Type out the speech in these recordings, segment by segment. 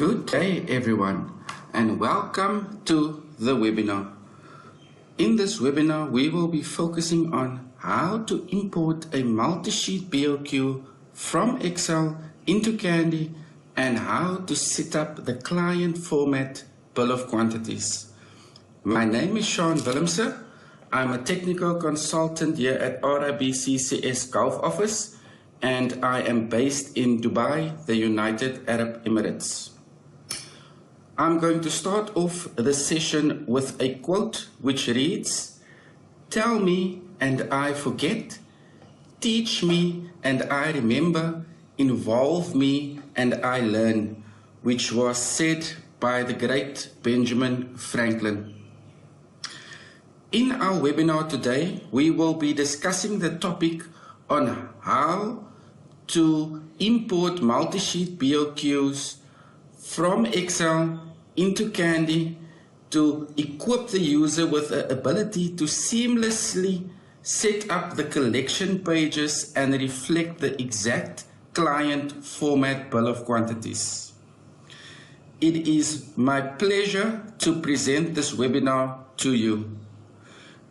Good day everyone and welcome to the webinar. In this webinar we will be focusing on how to import a multi-sheet BOQ from Excel into Candy and how to set up the client format bill of quantities. My name is Sean Willemse. I'm a technical consultant here at RIBCCS Gulf Office and I am based in Dubai, the United Arab Emirates. I'm going to start off the session with a quote which reads, "Tell me and I forget, teach me and I remember, involve me and I learn," which was said by the great Benjamin Franklin. In our webinar today, we will be discussing the topic on how to import multi-sheet BOQs from Excel into Candy to equip the user with the ability to seamlessly set up the collection pages and reflect the exact client format bill of quantities. It is my pleasure to present this webinar to you.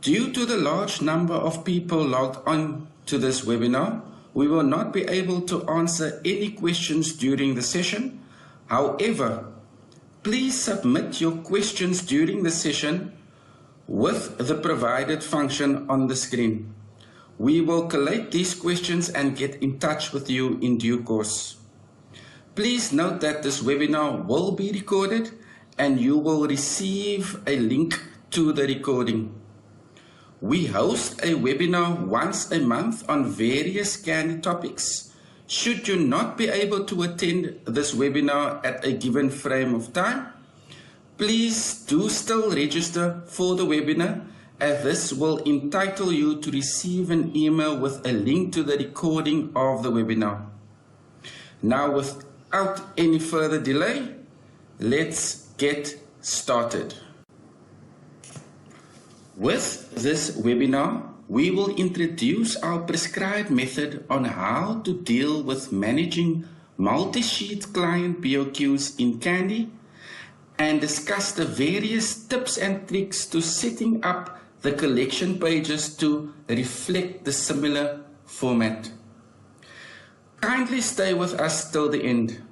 Due to the large number of people logged on to this webinar, we will not be able to answer any questions during the session. However, please submit your questions during the session with the provided function on the screen. We will collate these questions and get in touch with you in due course. Please note that this webinar will be recorded and you will receive a link to the recording. We host a webinar once a month on various Candy topics. Should you not be able to attend this webinar at a given frame of time, please do still register for the webinar, as this will entitle you to receive an email with a link to the recording of the webinar. Now, without any further delay, let's get started. With this webinar, we will introduce our prescribed method on how to deal with managing multi-sheet client BOQs in Candy and discuss the various tips and tricks to setting up the collection pages to reflect the similar format. Kindly stay with us till the end.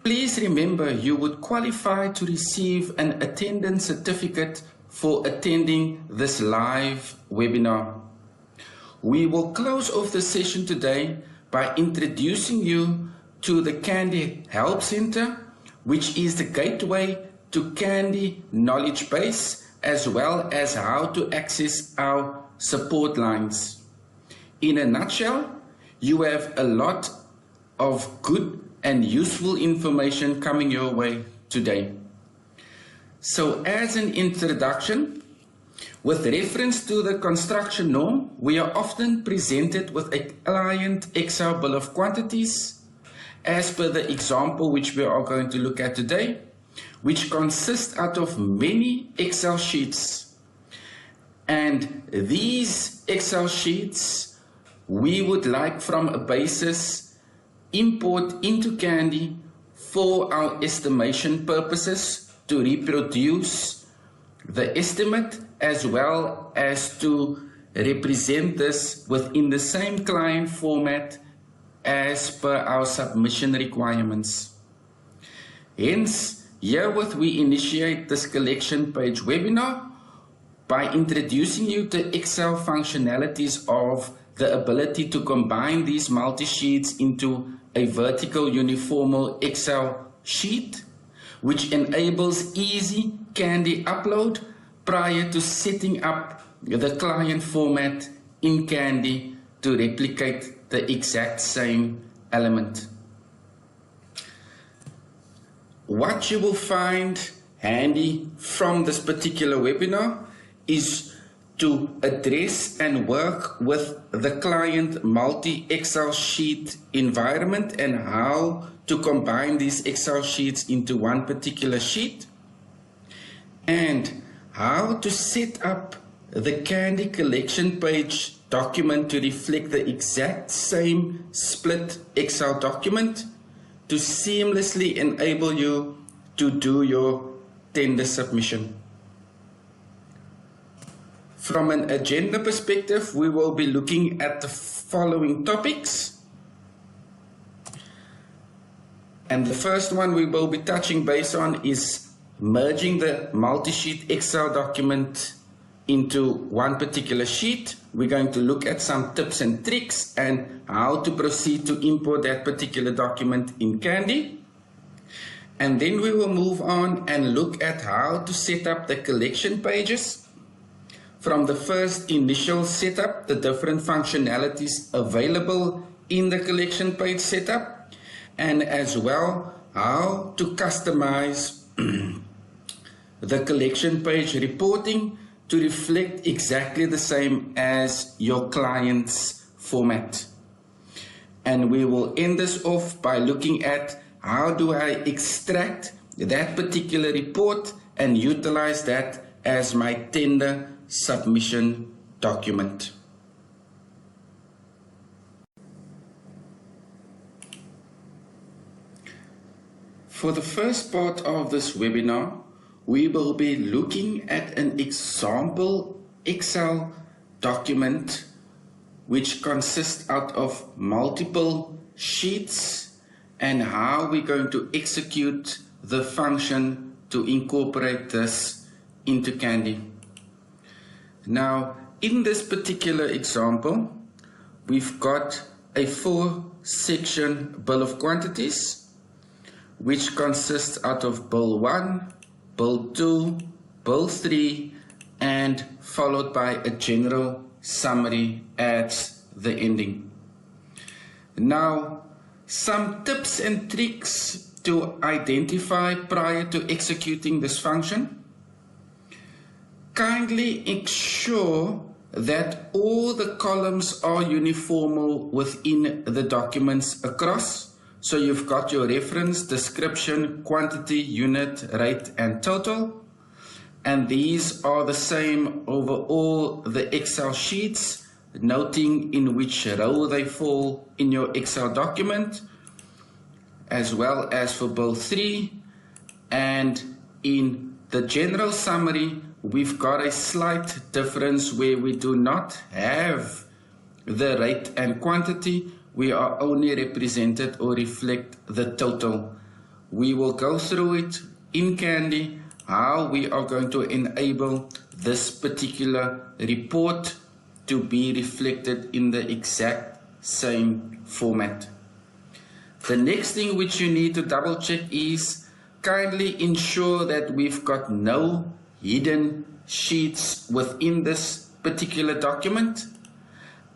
Please remember you would qualify to receive an attendance certificate for attending this live webinar. We will close off the session today by introducing you to the Candy Help Center, which is the gateway to Candy knowledge base, as well as how to access our support lines. In a nutshell, you have a lot of good and useful information coming your way today. So as an introduction, with reference to the construction norm, we are often presented with a client Excel bill of quantities, as per the example which we are going to look at today, which consists out of many Excel sheets. And these Excel sheets, we would like from a basis import into Candy for our estimation purposes, to reproduce the estimate as well as to represent this within the same client format as per our submission requirements. Hence, herewith we initiate this collection page webinar by introducing you to Excel functionalities of the ability to combine these multi-sheets into a vertical uniform Excel sheet, which enables easy Candy upload prior to setting up the client format in Candy to replicate the exact same element. What you will find handy from this particular webinar is to address and work with the client multi-Excel sheet environment and how to combine these Excel sheets into one particular sheet, and how to set up the Candy collection page document to reflect the exact same split Excel document to seamlessly enable you to do your tender submission. From an agenda perspective, we will be looking at the following topics. And the first one we will be touching base on is merging the multi-sheet Excel document into one particular sheet. We're going to look at some tips and tricks and how to proceed to import that particular document in Candy. And then we will move on and look at how to set up the collection pages. From the first initial setup, the different functionalities available in the collection page setup, and as well how to customize the collection page reporting to reflect exactly the same as your client's format. And we will end this off by looking at how do I extract that particular report and utilize that as my tender submission document. For the first part of this webinar, we will be looking at an example Excel document which consists out of multiple sheets and how we're going to execute the function to incorporate this into Candy. Now, in this particular example, we've got a 4-section bill of quantities, which consists out of bill 1, bill 2, bill 3, and followed by a general summary at the ending. Now, some tips and tricks to identify prior to executing this function. Kindly ensure that all the columns are uniform within the documents across. So you've got your reference, description, quantity, unit, rate, and total. And these are the same over all the Excel sheets, noting in which row they fall in your Excel document, as well as for bill 3. And in the general summary, we've got a slight difference where we do not have the rate and quantity. We are only represented or reflect the total. We will go through it in Candy, how we are going to enable this particular report to be reflected in the exact same format. The next thing which you need to double check is kindly ensure that we've got no hidden sheets within this particular document,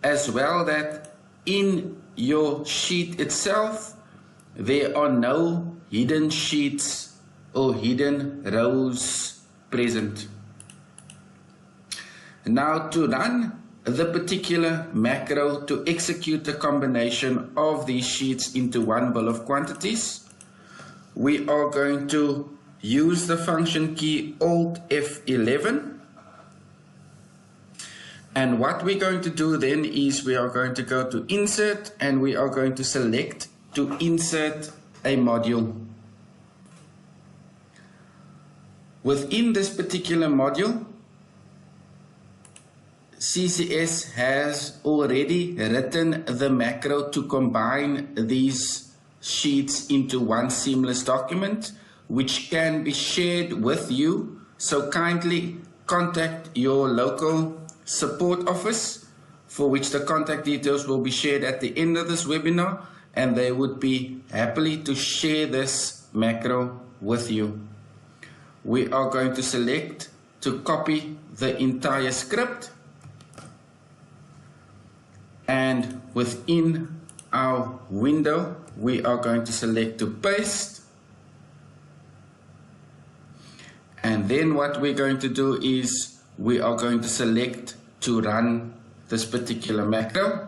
as well that in your sheet itself there are no hidden sheets or hidden rows present. Now, to run the particular macro to execute the combination of these sheets into one bill of quantities, we are going to use the function key Alt F11. And what we're going to do then is we are going to go to Insert and we are going to select to insert a module. Within this particular module, CCS has already written the macro to combine these sheets into one seamless document, which can be shared with you. So kindly contact your local support office, for which the contact details will be shared at the end of this webinar, and they would be happily to share this macro with you. We are going to select to copy the entire script, and within our window we are going to select to paste. And then what we're going to do is we are going to select to run this particular macro.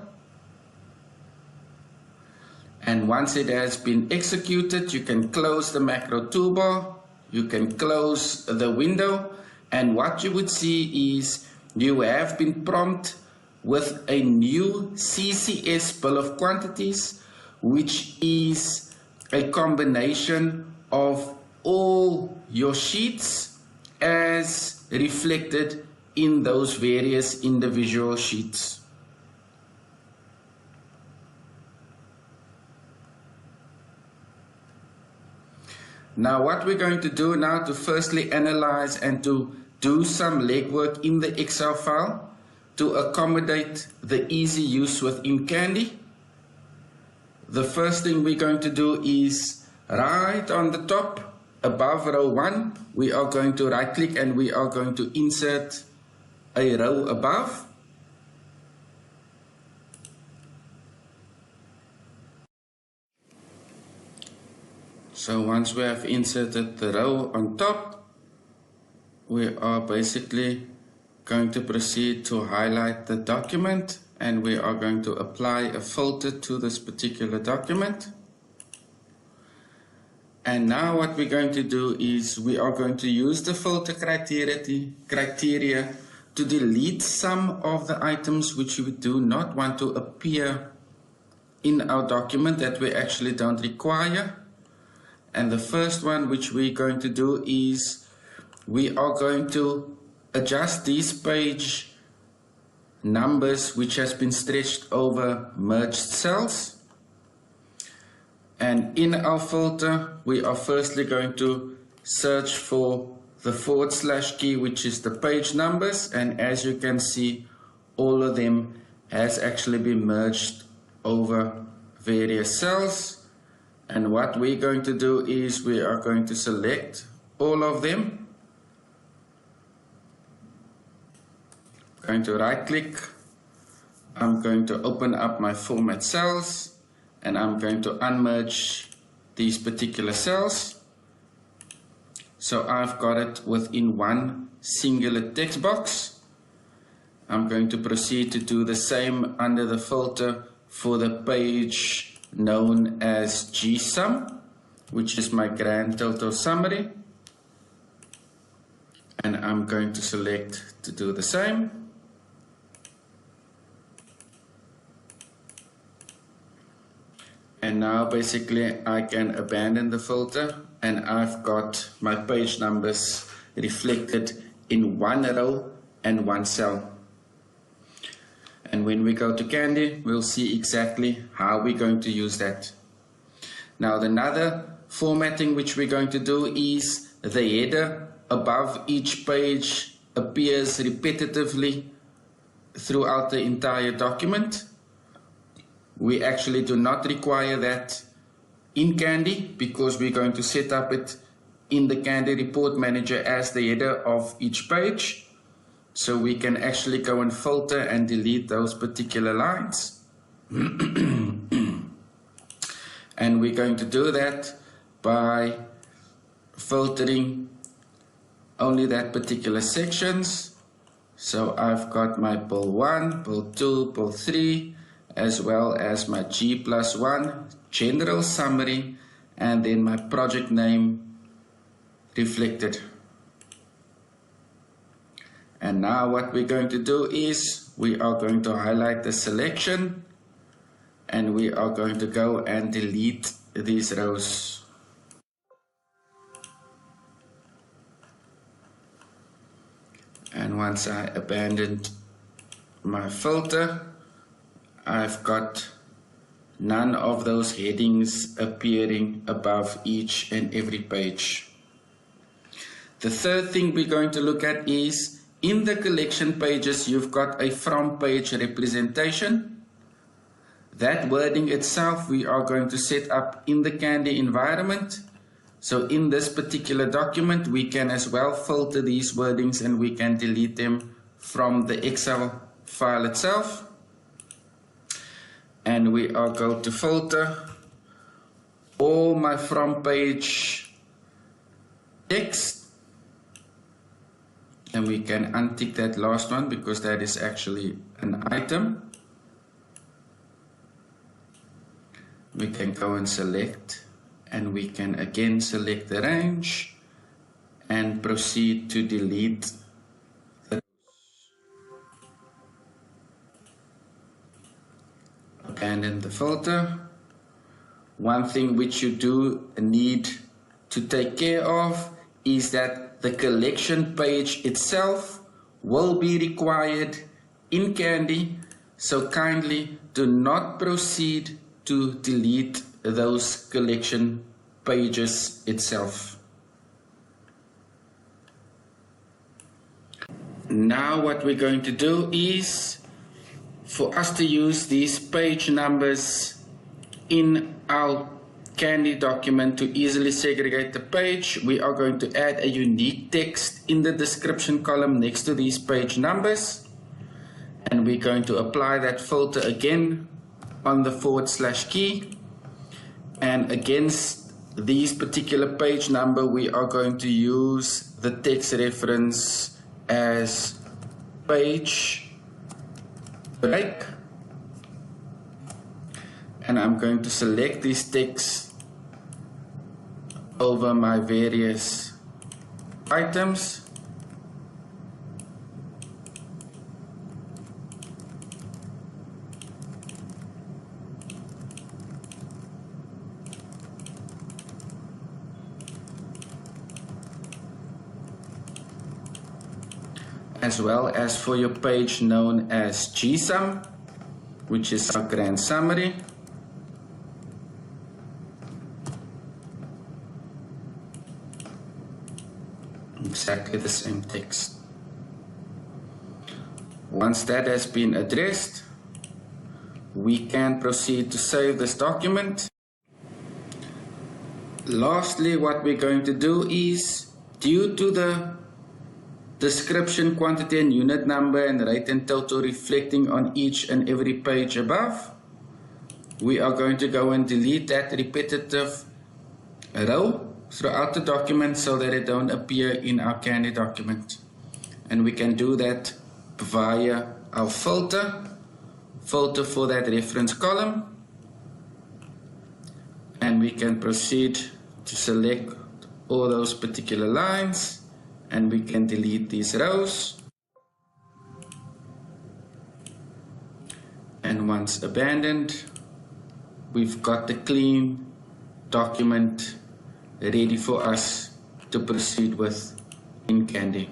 And once it has been executed, you can close the macro toolbar, you can close the window, and what you would see is you have been prompted with a new CCS bill of quantities, which is a combination of all your sheets as reflected in those various individual sheets. Now what we're going to do now to firstly analyze and to do some legwork in the Excel file to accommodate the easy use within Candy. The first thing we're going to do is right on the top above row 1, we are going to right click and we are going to insert a row above. So once we have inserted the row on top, we are basically going to proceed to highlight the document, and we are going to apply a filter to this particular document. And now what we're going to do is we are going to use the filter criteria to delete some of the items which we do not want to appear in our document that we actually don't require. And the first one which we're going to do is we are going to adjust these page numbers which has been stretched over merged cells. And in our filter, we are firstly going to search for the / key, which is the page numbers. And as you can see, all of them has actually been merged over various cells. And what we're going to do is we are going to select all of them. I'm going to right click. I'm going to open up my format cells and I'm going to unmerge these particular cells. So I've got it within one singular text box. I'm going to proceed to do the same under the filter for the page known as GSUM, which is my grand total summary. And I'm going to select to do the same. And now basically I can abandon the filter and I've got my page numbers reflected in one row and one cell. And when we go to Candy, we'll see exactly how we're going to use that. Now another formatting which we're going to do is the header above each page appears repetitively throughout the entire document. We actually do not require that in Candy because we're going to set up it in the Candy Report Manager as the header of each page. So we can actually go and filter and delete those particular lines. And we're going to do that by filtering only that particular sections. So I've got my bill 1, bill 2, bill 3, as well as my G+1 general summary, and then my project name reflected. And now what we're going to do is we are going to highlight the selection and we are going to go and delete these rows. And once I abandoned my filter, I've got none of those headings appearing above each and every page. The third thing we're going to look at is in the collection pages, you've got a from page representation. That wording itself we are going to set up in the Candy environment. So in this particular document, we can as well filter these wordings and we can delete them from the Excel file itself. And we are going to filter all my from page text. And we can untick that last one because that is actually an item. We can go and select and we can again select the range and proceed to delete the abandon the filter. one thing which you do need to take care of is that the collection page itself will be required in Candy, so kindly do not proceed to delete those collection pages itself. Now what we're going to do is for us to use these page numbers in our Candy document to easily segregate the page, we are going to add a unique text in the description column next to these page numbers, and we're going to apply that filter again on the / key, and against these particular page number we are going to use the text reference as page break, and I'm going to select this text over my various items, as well as for your page known as GSUM, which is our grand summary. Exactly the same text. Once that has been addressed, we can proceed to save this document. Lastly, what we're going to do is, due to the description, quantity and unit number and rate and total reflecting on each and every page above, we are going to go and delete that repetitive row throughout the document so that it don't appear in our Candy document. And we can do that via our filter for that reference column, and we can proceed to select all those particular lines, and we can delete these rows. And once abandoned, we've got the clean document ready for us to proceed with in Candy.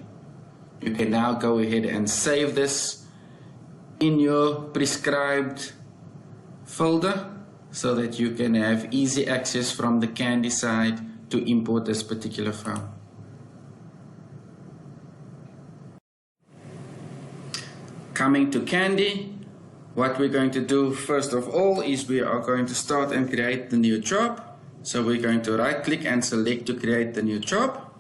You can now go ahead and save this in your prescribed folder so that you can have easy access from the Candy side to import this particular file. Coming to Candy, what we're going to do first of all is we are going to start and create the new job. So we're going to right click and select to create the new job.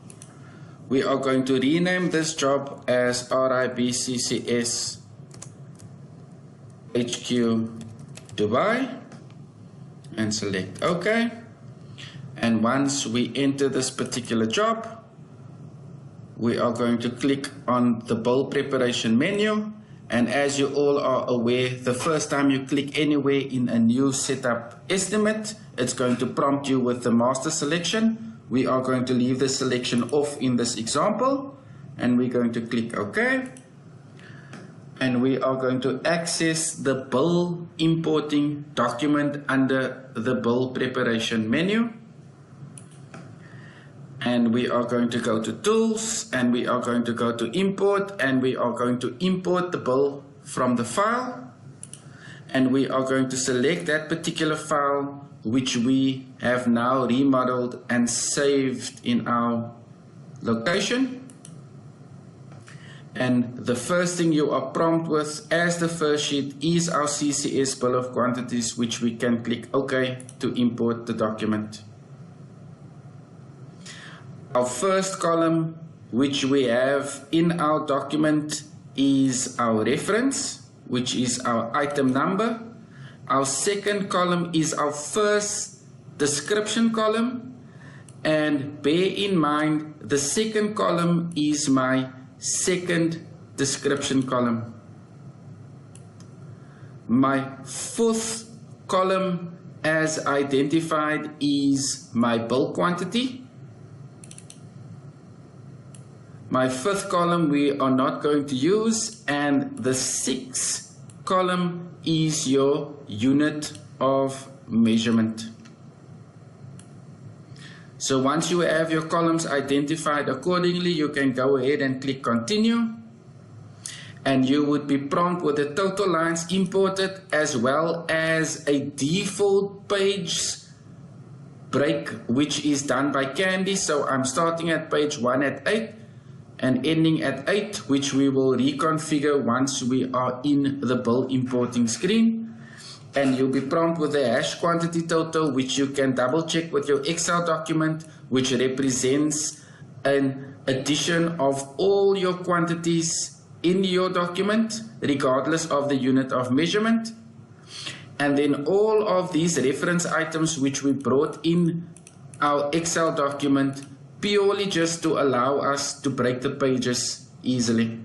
We are going to rename this job as RIBCCS HQ Dubai and select OK. And once we enter this particular job, we are going to click on the bill preparation menu. And as you all are aware, the first time you click anywhere in a new setup estimate, it's going to prompt you with the master selection. We are going to leave the selection off in this example, and we're going to click OK. And we are going to access the bill importing document under the bill preparation menu. And we are going to go to Tools, and we are going to go to Import, and we are going to import the bill from the file. And we are going to select that particular file which we have now remodeled and saved in our location. And the first thing you are prompted with as the first sheet is our CCS bill of quantities, which we can click OK to import the document. Our first column which we have in our document is our reference, which is our item number. Our second column is our first description column, and bear in mind the second column is my second description column. My fourth column as identified is my bill quantity. My fifth column we are not going to use, and the sixth column is your unit of measurement. So once you have your columns identified accordingly, you can go ahead and click continue. And you would be prompted with the total lines imported as well as a default page break, which is done by Candy. So I'm starting at page 1 at 8 and ending at 8, which we will reconfigure once we are in the bill importing screen. And you'll be prompted with the hash quantity total, which you can double check with your Excel document, which represents an addition of all your quantities in your document, regardless of the unit of measurement. And then all of these reference items which we brought in our Excel document, purely just to allow us to break the pages easily.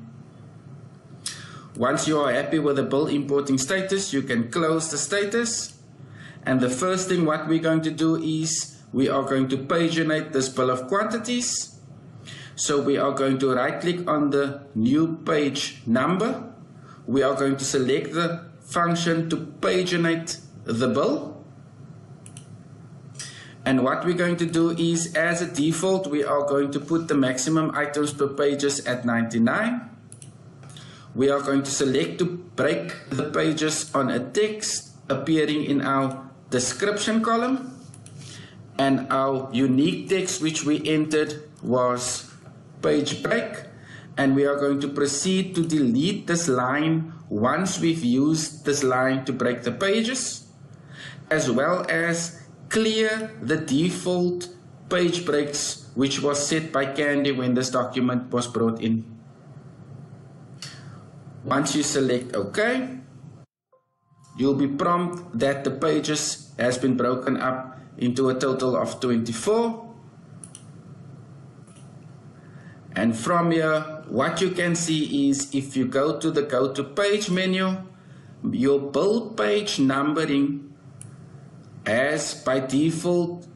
Once you are happy with the bill importing status, you can close the status. And the first thing what we're going to do is we are going to paginate this bill of quantities. So we are going to right click on the new page number. We are going to select the function to paginate the bill. And what we're going to do is, as a default, we are going to put the maximum items per pages at 99. We are going to select to break the pages on a text appearing in our description column. And our unique text which we entered was page break, and we are going to proceed to delete this line once we've used this line to break the pages, as well as clear the default page breaks which was set by Candy when this document was brought in. Once you select OK, you'll be prompted that the pages has been broken up into a total of 24. And from here, what you can see is if you go to the Go to Page menu, your bill page numbering as by default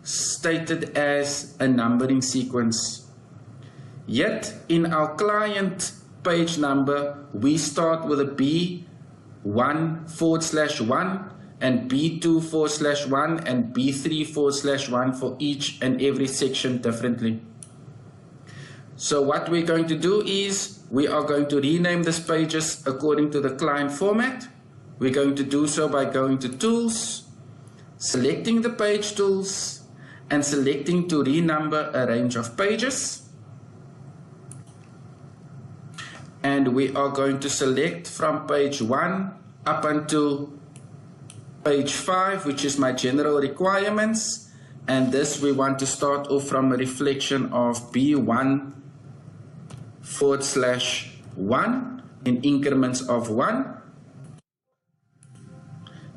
stated as a numbering sequence. Yet in our client page number, we start with a B1/1 and B2/1 and B3/1 for each and every section differently. So what we're going to do is we are going to rename these pages according to the client format. We're going to do so by going to Tools, selecting the Page Tools, and selecting to renumber a range of pages. And we are going to select from page 1 up until page 5, which is my general requirements. And this we want to start off from a reflection of B1/1 in increments of 1.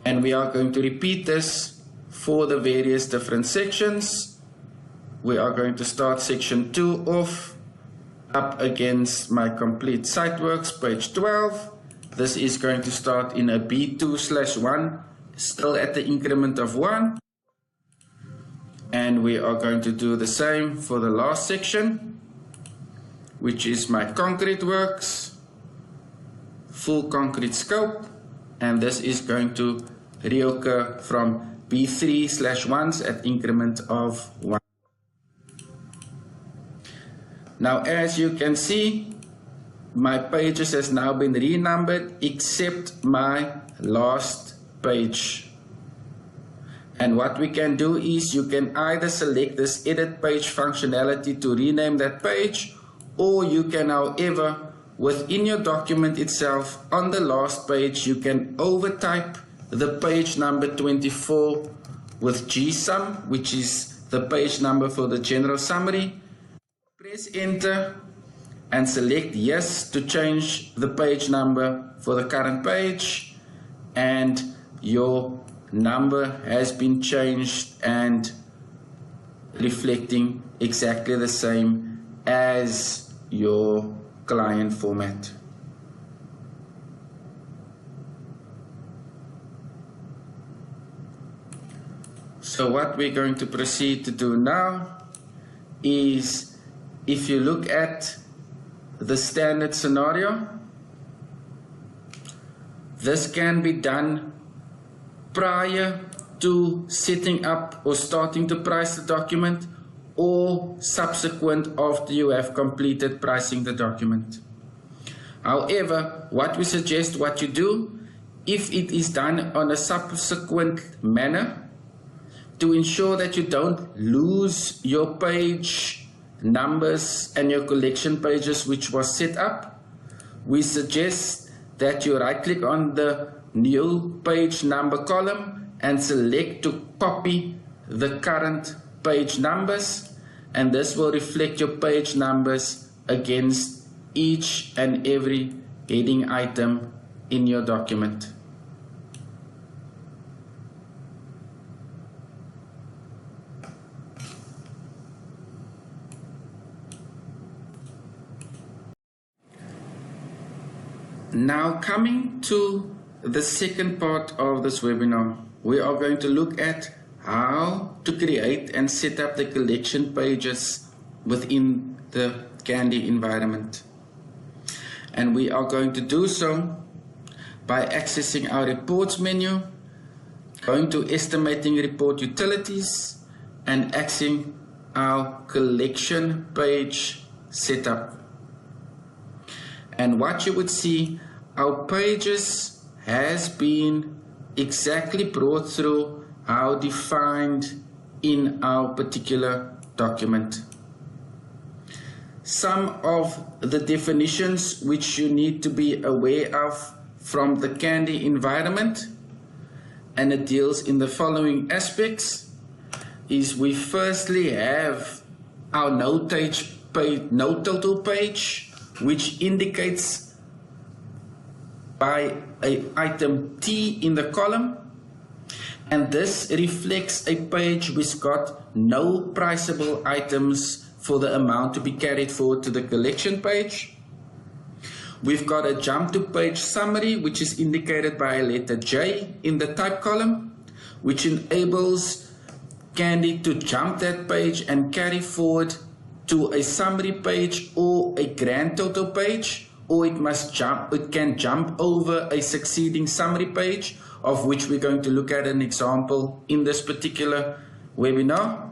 And we are going to repeat this for the various different sections. We are going to start section 2 off up against my complete SiteWorks page 12. This is going to start in a B2/1, still at the increment of 1. And we are going to do the same for the last section, which is my concrete works, full concrete scope, and this is going to reoccur from B3/1s at increment of 1. Now as you can see, my pages has now been renumbered except my last page. And what we can do is you can either select this edit page functionality to rename that page, or you can, however, within your document itself, on the last page, you can overtype the page number 24 with GSUM, which is the page number for the general summary. Press enter and select yes to change the page number for the current page, and your number has been changed and reflecting exactly the same as your client format. So what we're going to proceed to do now is, if you look at the standard scenario, this can be done prior to setting up or starting to price the document, or subsequent after you have completed pricing the document. However, what we suggest what you do, if it is done on a subsequent manner, to ensure that you don't lose your page numbers and your collection pages which was set up, we suggest that you right click on the new page number column and select to copy the current page numbers, and this will reflect your page numbers against each and every heading item in your document. Now, coming to the second part of this webinar, we are going to look at how to create and set up the collection pages within the Candy environment. And we are going to do so by accessing our reports menu, going to estimating report utilities, and accessing our collection page setup. And what you would see, our pages has been exactly brought through how defined in our particular document. Some of the definitions which you need to be aware of from the Candy environment, and it deals in the following aspects, is we firstly have our no total page, which indicates by an item T in the column, and this reflects a page which got no priceable items for the amount to be carried forward to the collection page. We've got a jump to page summary, which is indicated by a letter J in the type column, which enables Candy to jump that page and carry forward to a summary page or a grand total page, or it can jump over a succeeding summary page, of which we're going to look at an example in this particular webinar.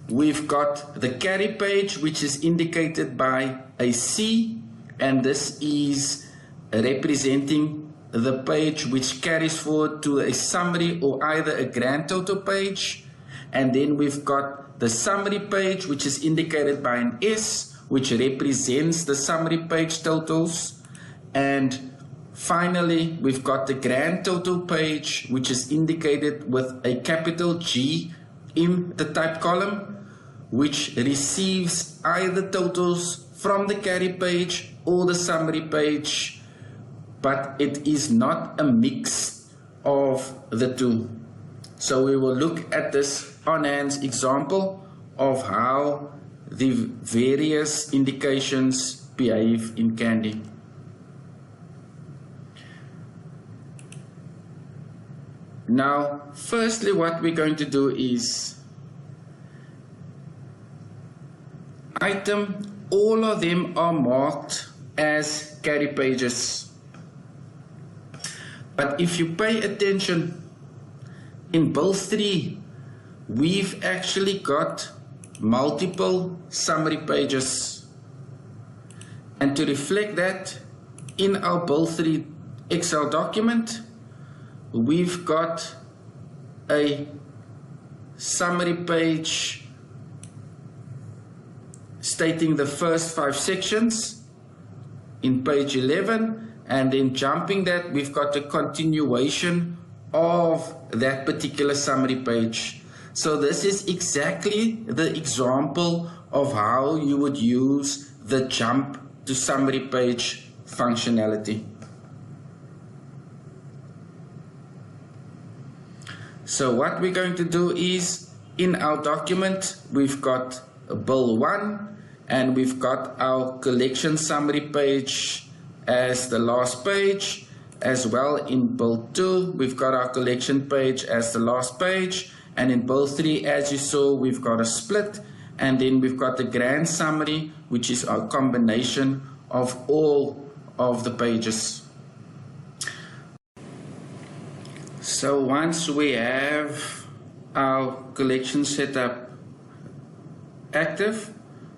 We've got the carry page, which is indicated by a C, and this is representing the page which carries forward to a summary or either a grand total page. And then we've got the summary page, which is indicated by an S, which represents the summary page totals. And finally, we've got the grand total page, which is indicated with a capital G in the type column, which receives either totals from the carry page or the summary page, but it is not a mix of the two. So we will look at this on-hand example of how the various indications behave in Candy. Now, firstly, what we're going to do is item, all of them are marked as carry pages. But if you pay attention, in both three, we've actually got multiple summary pages. And to reflect that, in our both three Excel document, we've got a summary page stating the first 5 sections in page 11, and then jumping that, we've got a continuation of that particular summary page. So this is exactly the example of how you would use the jump to summary page functionality. So what we're going to do is, in our document, we've got bill 1, and we've got our collection summary page as the last page. As well, in bill 2, we've got our collection page as the last page, and in bill 3, as you saw, we've got a split, and then we've got the grand summary, which is our combination of all of the pages. So once we have our collection setup active,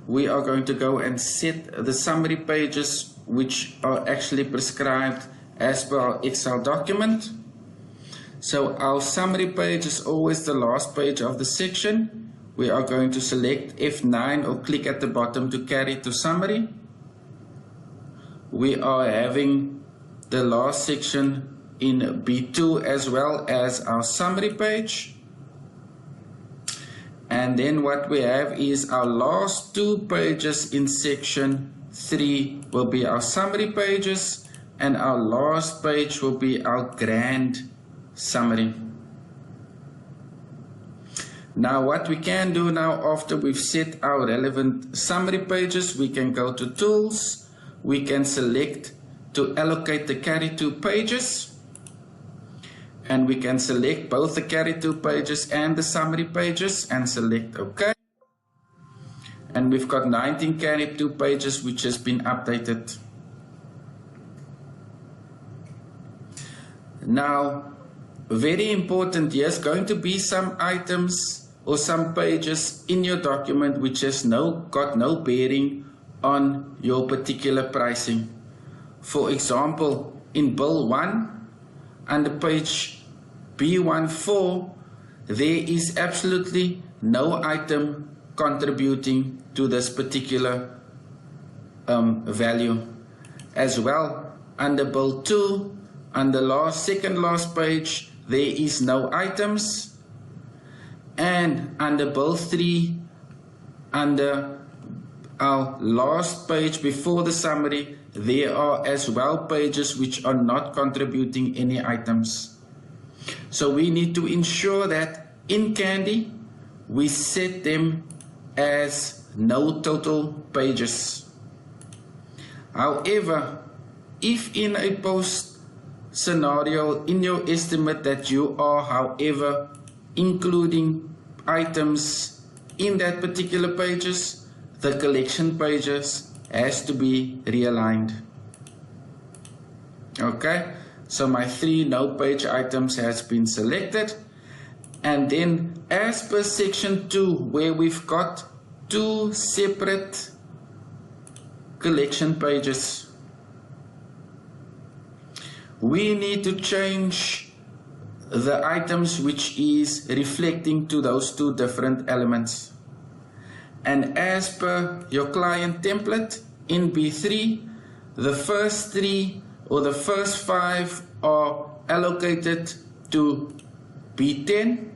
we are going to go and set the summary pages which are actually prescribed as per our Excel document. So our summary page is always the last page of the section. We are going to select F9 or click at the bottom to carry to summary. We are having the last section in B2 as well as our summary page. And then what we have is our last two pages in section 3 will be our summary pages, and our last page will be our grand summary. Now what we can do now, after we've set our relevant summary pages, we can go to tools, we can select to allocate the carry to pages, and we can select both the carry to pages and the summary pages and select OK. And we've got 19 carry to pages which has been updated. Now, very important, here's going to be some items or some pages in your document which has got no bearing on your particular pricing. For example, in Bill 1, under page B14, there is absolutely no item contributing to this particular value. As well, under Bill 2, on the second last page, there is no items. And under Bill 3, under our last page before the summary, there are as well pages which are not contributing any items. So we need to ensure that in Candy, we set them as no total pages. However, if in a post scenario in your estimate that you are, however, including items in that particular pages, the collection pages has to be realigned. Okay, so my 3 no page items has been selected, and then as per section 2, where we've got 2 separate collection pages, we need to change the items which is reflecting to those 2 different elements. And as per your client template in B3, the first 3 or the first 5 are allocated to B10,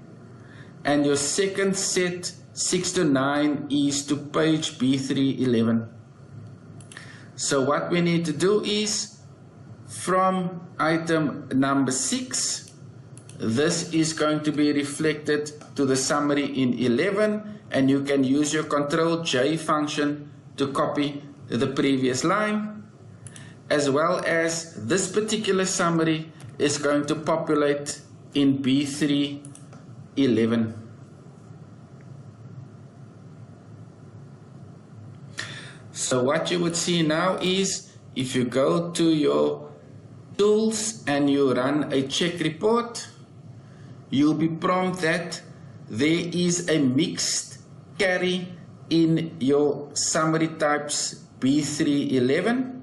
and your second set 6 to 9 is to page B311. So what we need to do is, from item number 6, this is going to be reflected to the summary in 11, and you can use your Control J function to copy the previous line, as well as this particular summary is going to populate in B311. So what you would see now is, if you go to your tools and you run a check report, you'll be prompted that there is a mixed carry in your summary types B311,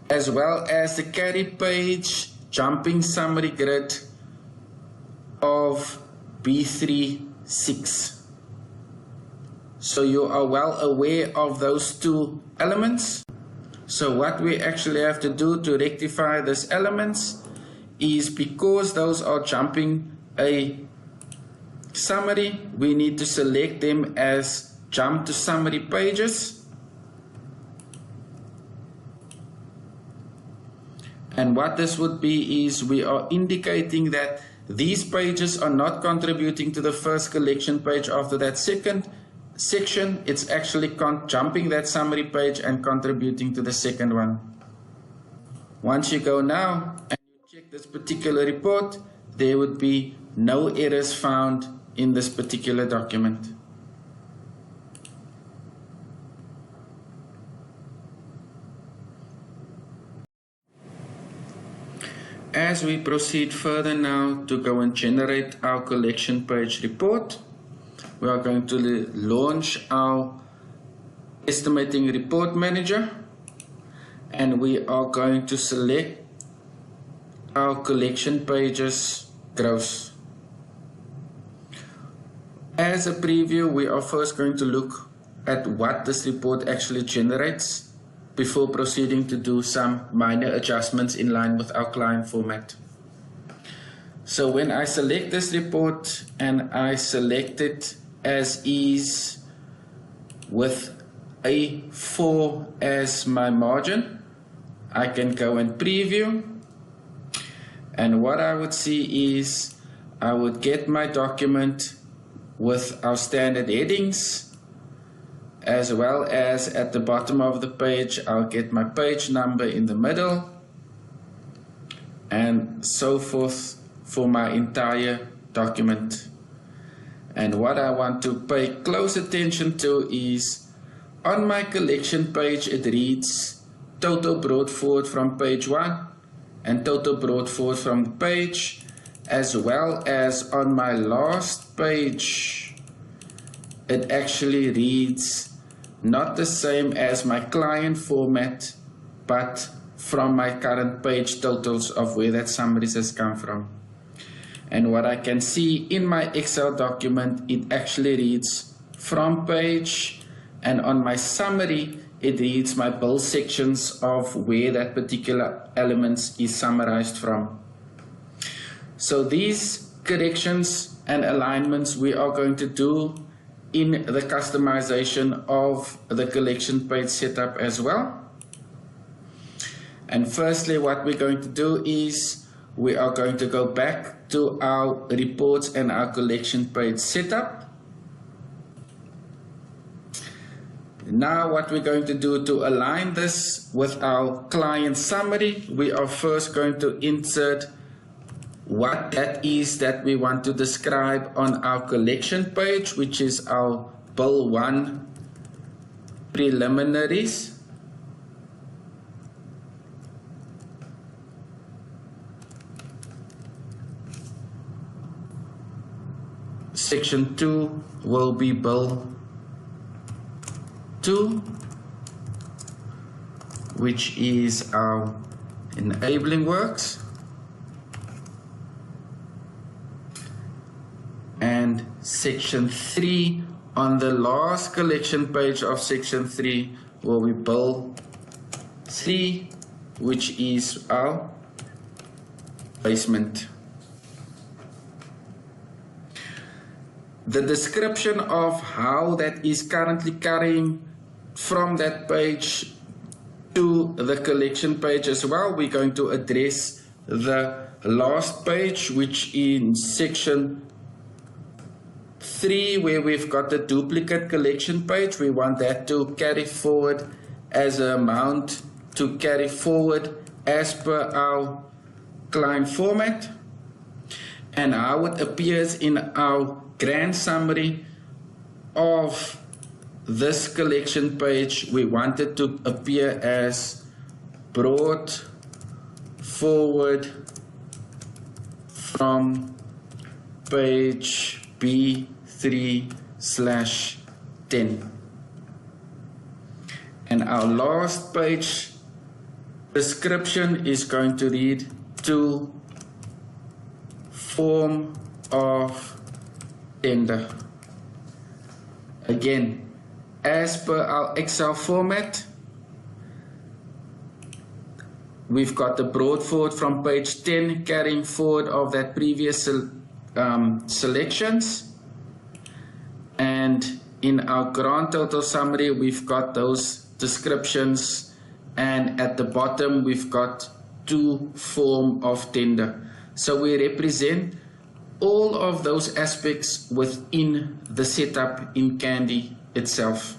as well as the carry page jumping summary grid of B36. So you are well aware of those 2 elements. So what we actually have to do to rectify these elements is, because those are jumping a summary, we need to select them as jump to summary pages. And what this would be is, we are indicating that these pages are not contributing to the first collection page after that second section. It's actually jumping that summary page and contributing to the second one. Once you go now and you check this particular report, there would be no errors found in this particular document. as we proceed further now to go and generate our collection page report, we are going to launch our estimating report manager, and we are going to select our collection pages gross. As a preview, we are first going to look at what this report actually generates before proceeding to do some minor adjustments in line with our client format. So when I select this report and I select it as is with a 4 as my margin, I can go and preview, and what I would see is I would get my document with our standard headings, as well as at the bottom of the page I'll get my page number in the middle, and so forth for my entire document. And what I want to pay close attention to is on my collection page it reads total brought forward from page 1 and total brought forward from the page, as well as on my last page it actually reads not the same as my client format, but from my current page totals of where that summaries has come from. And what I can see in my Excel document, it actually reads from page, and on my summary it reads my bill sections of where that particular elements is summarized from. So these corrections and alignments we are going to do in the customization of the collection page setup as well. And firstly, what we're going to do is we are going to go back to our reports and our collection page setup. Now what we're going to do to align this with our client summary, we are first going to insert what that is that we want to describe on our collection page, which is our Bill 1 preliminaries. Section 2 will be Bill 2, which is our enabling works. And section 3 on the last collection page of section 3 will be Bill 3, which is our placement. The description of how that is currently carrying from that page to the collection page as well, we're going to address the last page, which in section 3, where we've got the duplicate collection page. We want that to carry forward as an amount to carry forward as per our client format, and how it appears in our grand summary of this collection page. We want it to appear as brought forward from page B3/10, and our last page description is going to read to form of tender. Again, as per our Excel format, we've got the brought forward from page 10 carrying forward of that previous selections, and in our grand total summary we've got those descriptions, and at the bottom we've got to form of tender. So we represent all of those aspects within the setup in Candy itself.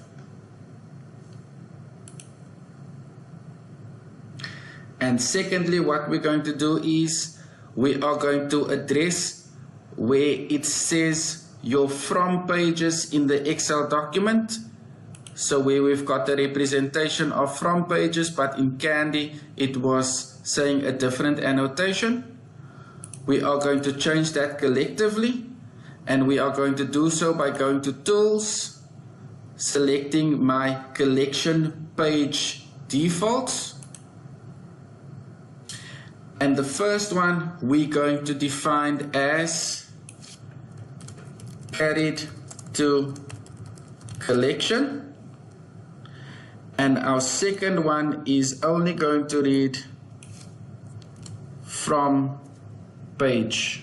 And secondly, what we're going to do is we are going to address where it says your from pages in the Excel document. So where we've got the representation of from pages, but in Candy it was saying a different annotation. we are going to change that collectively, and we are going to do so by going to Tools, selecting my collection page defaults, and the first one we're going to define as carried to collection, and our second one is only going to read from page.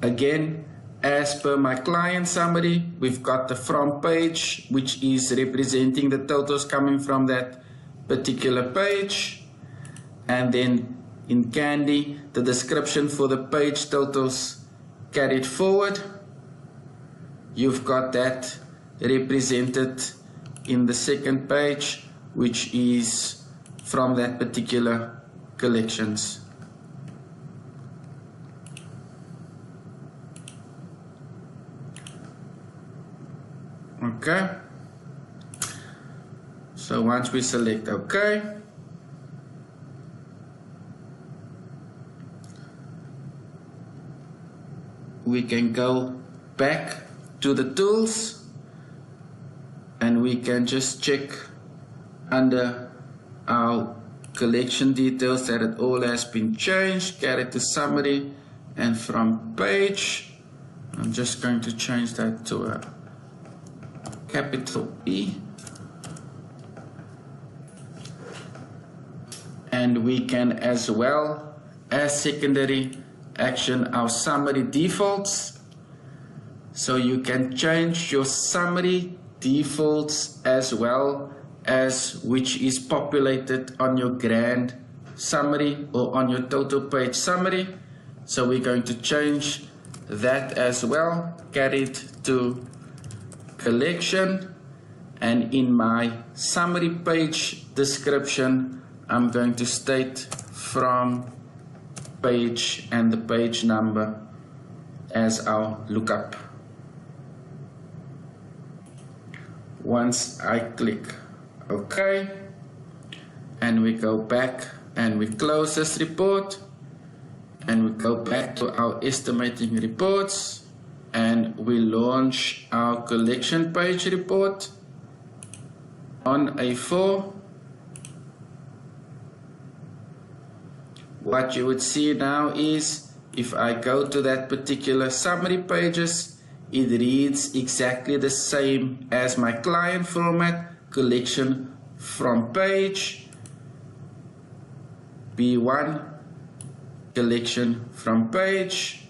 Again, as per my client summary, we've got the from page, which is representing the totals coming from that particular page, and then in Candy, the description for the page totals carried forward. You've got that represented in the second page, which is from that particular collections. Okay, so once we select OK, we can go back to the tools and we can just check under our collection details that it all has been changed, carried to summary and from page. I'm just going to change that to a capital E, and we can as well as secondary action our summary defaults. So you can change your summary defaults as well as which is populated on your grand summary or on your total page summary. So we're going to change that as well, carried to collection, and in my summary page description I'm going to state from page and the page number as our lookup. Once I click OK and we go back and we close this report and we go back to our estimating reports, and we launch our collection page report on A4. What you would see now is if I go to that particular summary pages, it reads exactly the same as my client format, collection from page, B1, collection from page,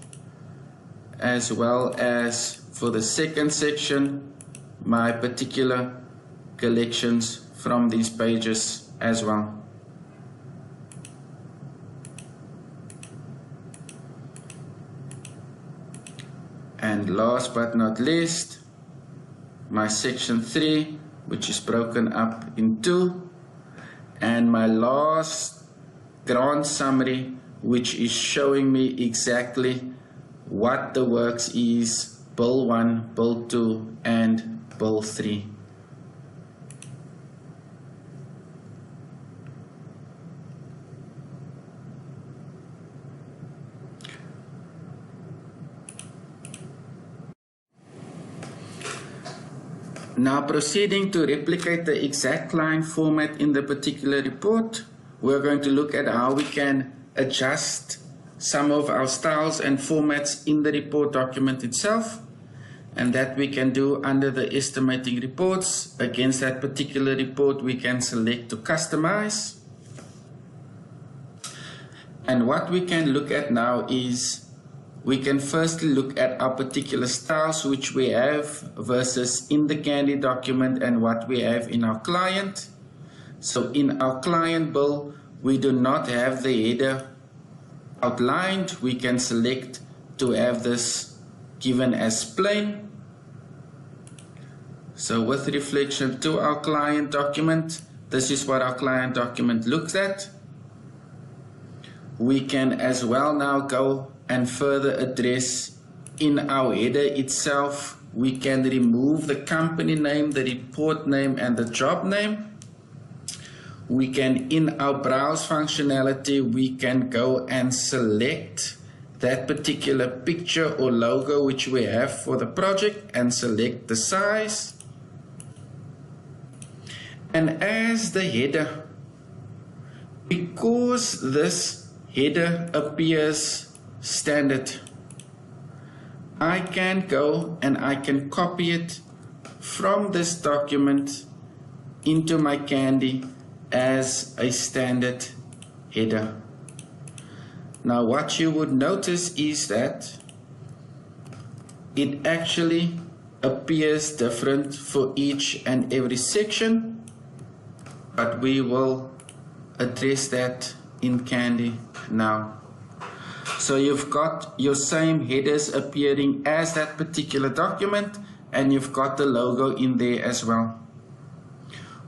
as well as for the second section, my particular collections from these pages as well. And last but not least, my section 3, which is broken up in two, and my last grand summary, which is showing me exactly what the works is, bill 1, bill 2 and bill 3. Now proceeding to replicate the exact line format in the particular report, we're going to look at how we can adjust some of our styles and formats in the report document itself, and that we can do under the estimating reports. Against that particular report we can select to customize, and what we can look at now is we can firstly look at our particular styles which we have versus in the Candy document and what we have in our client. So in our client bill we do not have the header outlined. We can select to have this given as plain. So with reflection to our client document, this is what our client document looks at. We can as well now go and further address in our header itself. We can remove the company name, the report name and the job name. we can, in our browse functionality, we can go and select that particular picture or logo which we have for the project and select the size. And as the header, because this header appears standard, I can go and I can copy it from this document into my Candy as a standard header. Now what you would notice is that it actually appears different for each and every section, but we will address that in Candy now. So you've got your same headers appearing as that particular document, and you've got the logo in there as well.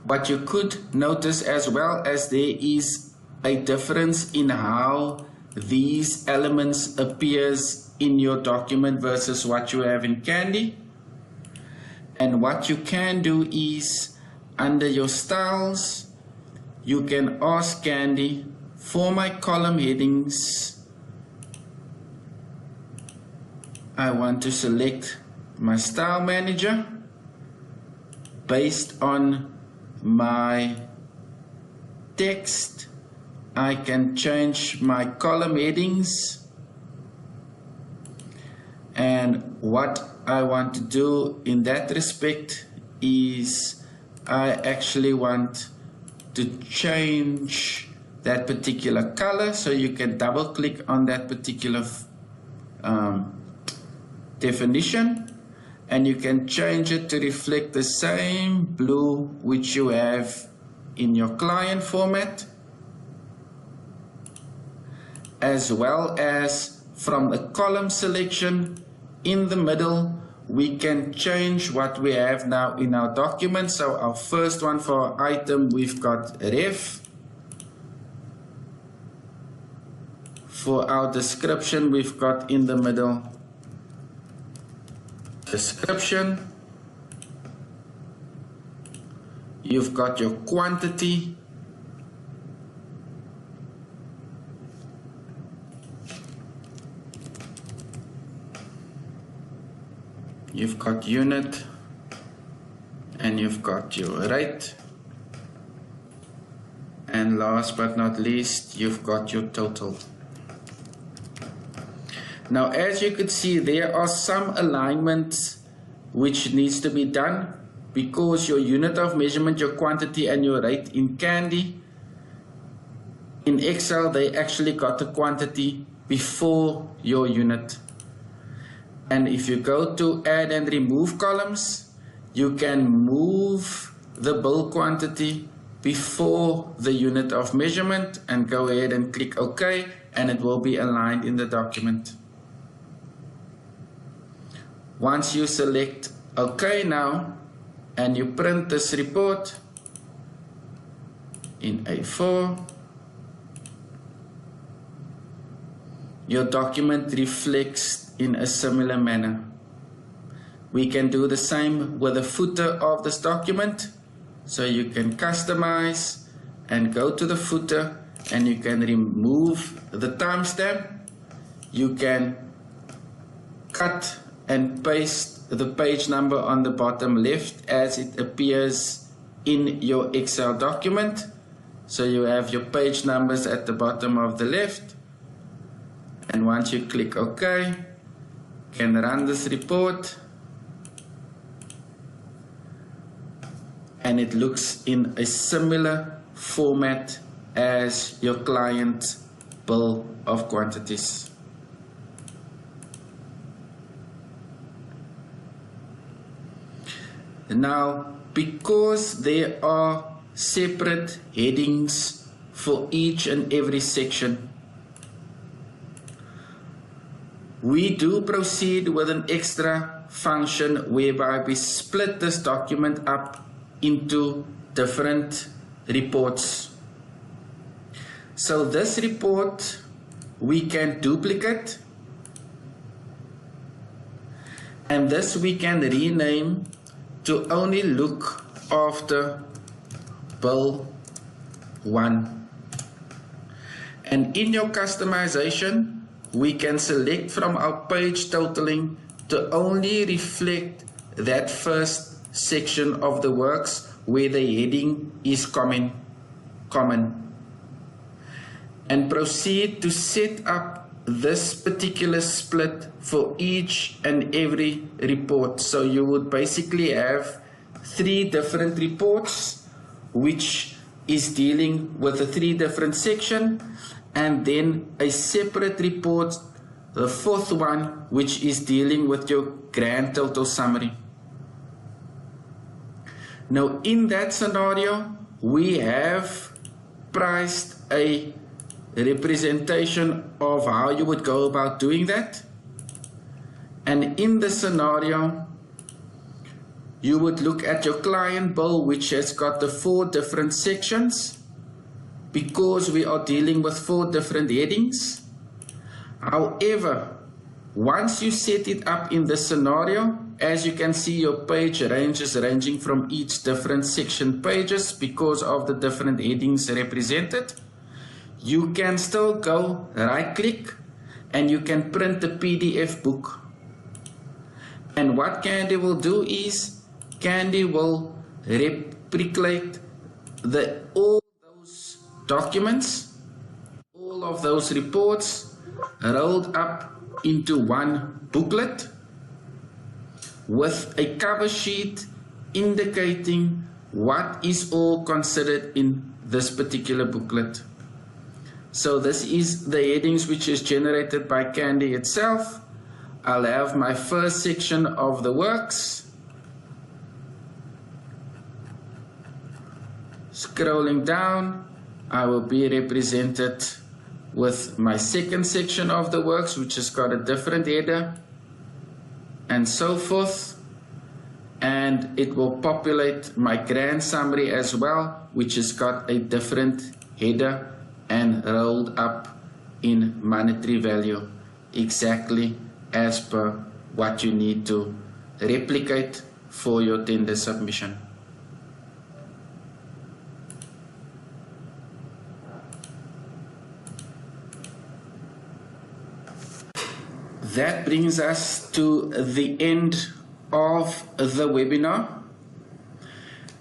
What you could notice as well as there is a difference in how these elements appears in your document versus what you have in Candy. And what you can do is, under your styles, you can ask Candy for my column headings. I want to select my style manager based on my text. I can change my column headings, and what I want to do in that respect is I actually want to change that particular color, so you can double click on that particular definition and you can change it to reflect the same blue which you have in your client format, as well as from the column selection in the middle we can change what we have now in our document. So our first one for our item, we've got ref. For our description, we've got in the middle description. You've got your quantity. You've got unit, and you've got your rate, and last but not least, you've got your total. Now, as you could see, there are some alignments which needs to be done, because your unit of measurement, your quantity, and your rate in Candy, in Excel, they actually got the quantity before your unit. And if you go to add and remove columns, you can move the bill quantity before the unit of measurement and go ahead and click OK, and it will be aligned in the document. Once you select OK now and you print this report in A4, your document reflects in a similar manner. We can do the same with the footer of this document. So you can customize and go to the footer, and you can remove the timestamp. You can cut and paste the page number on the bottom left as it appears in your Excel document. So you have your page numbers at the bottom of the left. And once you click OK, you can run this report, and it looks in a similar format as your client bill of quantities. Now, because there are separate headings for each and every section, we do proceed with an extra function whereby we split this document up into different reports. So this report we can duplicate, and this we can rename to only look after bill 1. And in your customization, we can select from our page totaling to only reflect that first section of the works where the heading is common, and proceed to set up this particular split for each and every report. So you would basically have 3 different reports which is dealing with the 3 different sections, and then a separate report, the 4th one, which is dealing with your grand total summary. Now in that scenario, we have priced a representation of how you would go about doing that. And in the scenario, you would look at your client bill, which has got the 4 different sections, because we are dealing with 4 different headings. However, once you set it up in this scenario, as you can see, your page range is ranging from each different section pages because of the different headings represented. You can still go right click and you can print the PDF book. And what Candy will do is Candy will replicate all those documents, all of those reports rolled up into one booklet with a cover sheet indicating what is all considered in this particular booklet. So this is the headings which is generated by Candy itself. I'll have my first section of the works. Scrolling down, I will be represented with my second section of the works, which has got a different header, and so forth. And it will populate my grand summary as well, which has got a different header and rolled up in monetary value, exactly as per what you need to replicate for your tender submission. That brings us to the end of the webinar.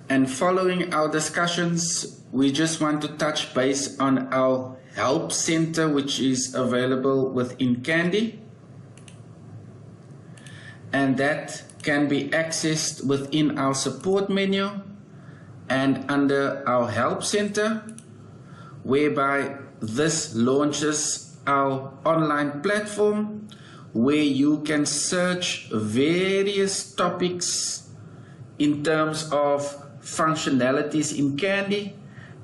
And following our discussions, we just want to touch base on our help center, which is available within Candy. And that can be accessed within our support menu and under our help center, whereby this launches our online platform where you can search various topics in terms of functionalities in Candy,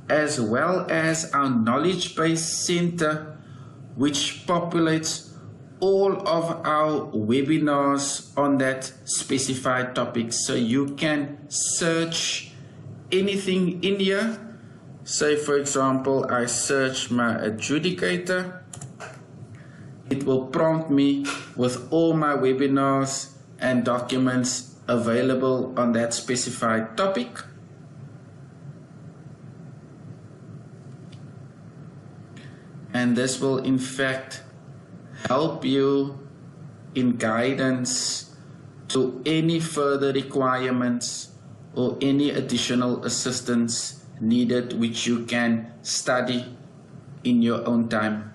as well as our knowledge base center, which populates all of our webinars on that specified topic. So you can search anything in here. Say for example, I search my adjudicator. It will prompt me with all my webinars and documents available on that specified topic. And this will in fact help you in guidance to any further requirements or any additional assistance needed, which you can study in your own time.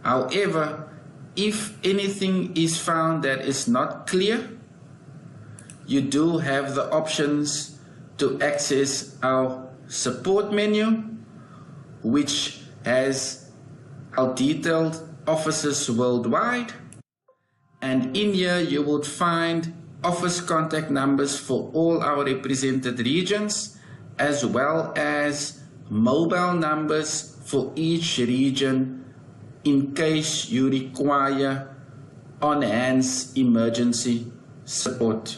However, if anything is found that is not clear, you do have the options to access our support menu, which has our detailed offices worldwide. And in here you would find office contact numbers for all our represented regions, as well as mobile numbers for each region in case you require on-hand emergency support.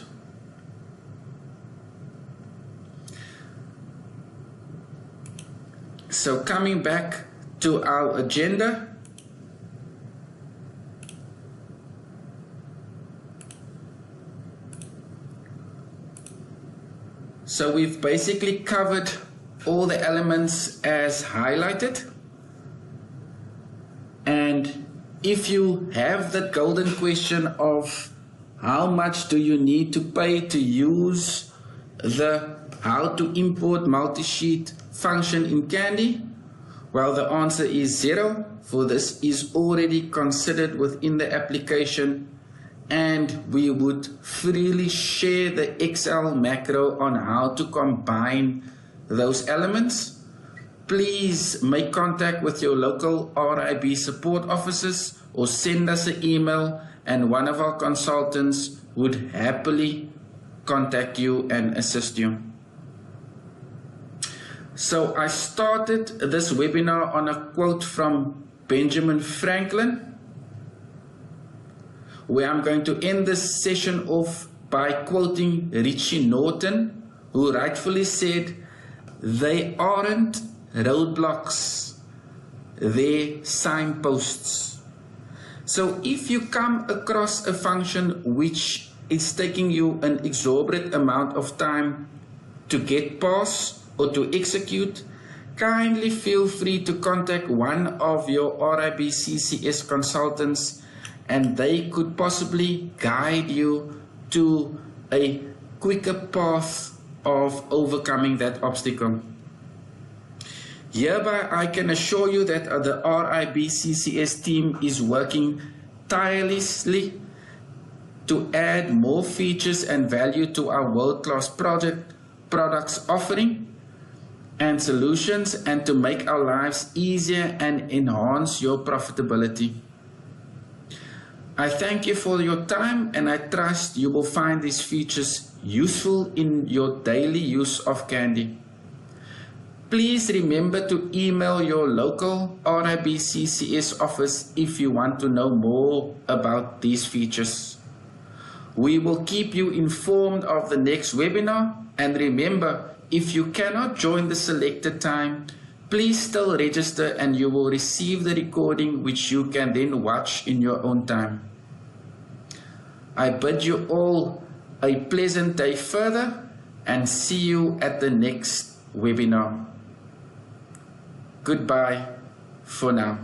So coming back to our agenda, so we've basically covered all the elements as highlighted. And if you have that golden question of how much do you need to pay to use the how to import multi-sheet function in Candy, well, the answer is 0, for this is already considered within the application, and we would freely share the Excel macro on how to combine those elements. Please make contact with your local RIB support officers or send us an email, and one of our consultants would happily contact you and assist you. So I started this webinar on a quote from Benjamin Franklin, where I'm going to end this session off by quoting Richie Norton, who rightfully said, "They aren't roadblocks, they're signposts." So if you come across a function which is taking you an exorbitant amount of time to get past or to execute, kindly feel free to contact one of your RIB CCS consultants, and they could possibly guide you to a quicker path of overcoming that obstacle. Hereby, I can assure you that the RIB CCS team is working tirelessly to add more features and value to our world-class products offering and solutions, and to make our lives easier and enhance your profitability. I thank you for your time, and I trust you will find these features useful in your daily use of Candy. Please remember to email your local RIB CCS office if you want to know more about these features. We will keep you informed of the next webinar, and remember, if you cannot join the selected time, please still register and you will receive the recording, which you can then watch in your own time. I bid you all a pleasant day further, and see you at the next webinar. Goodbye for now.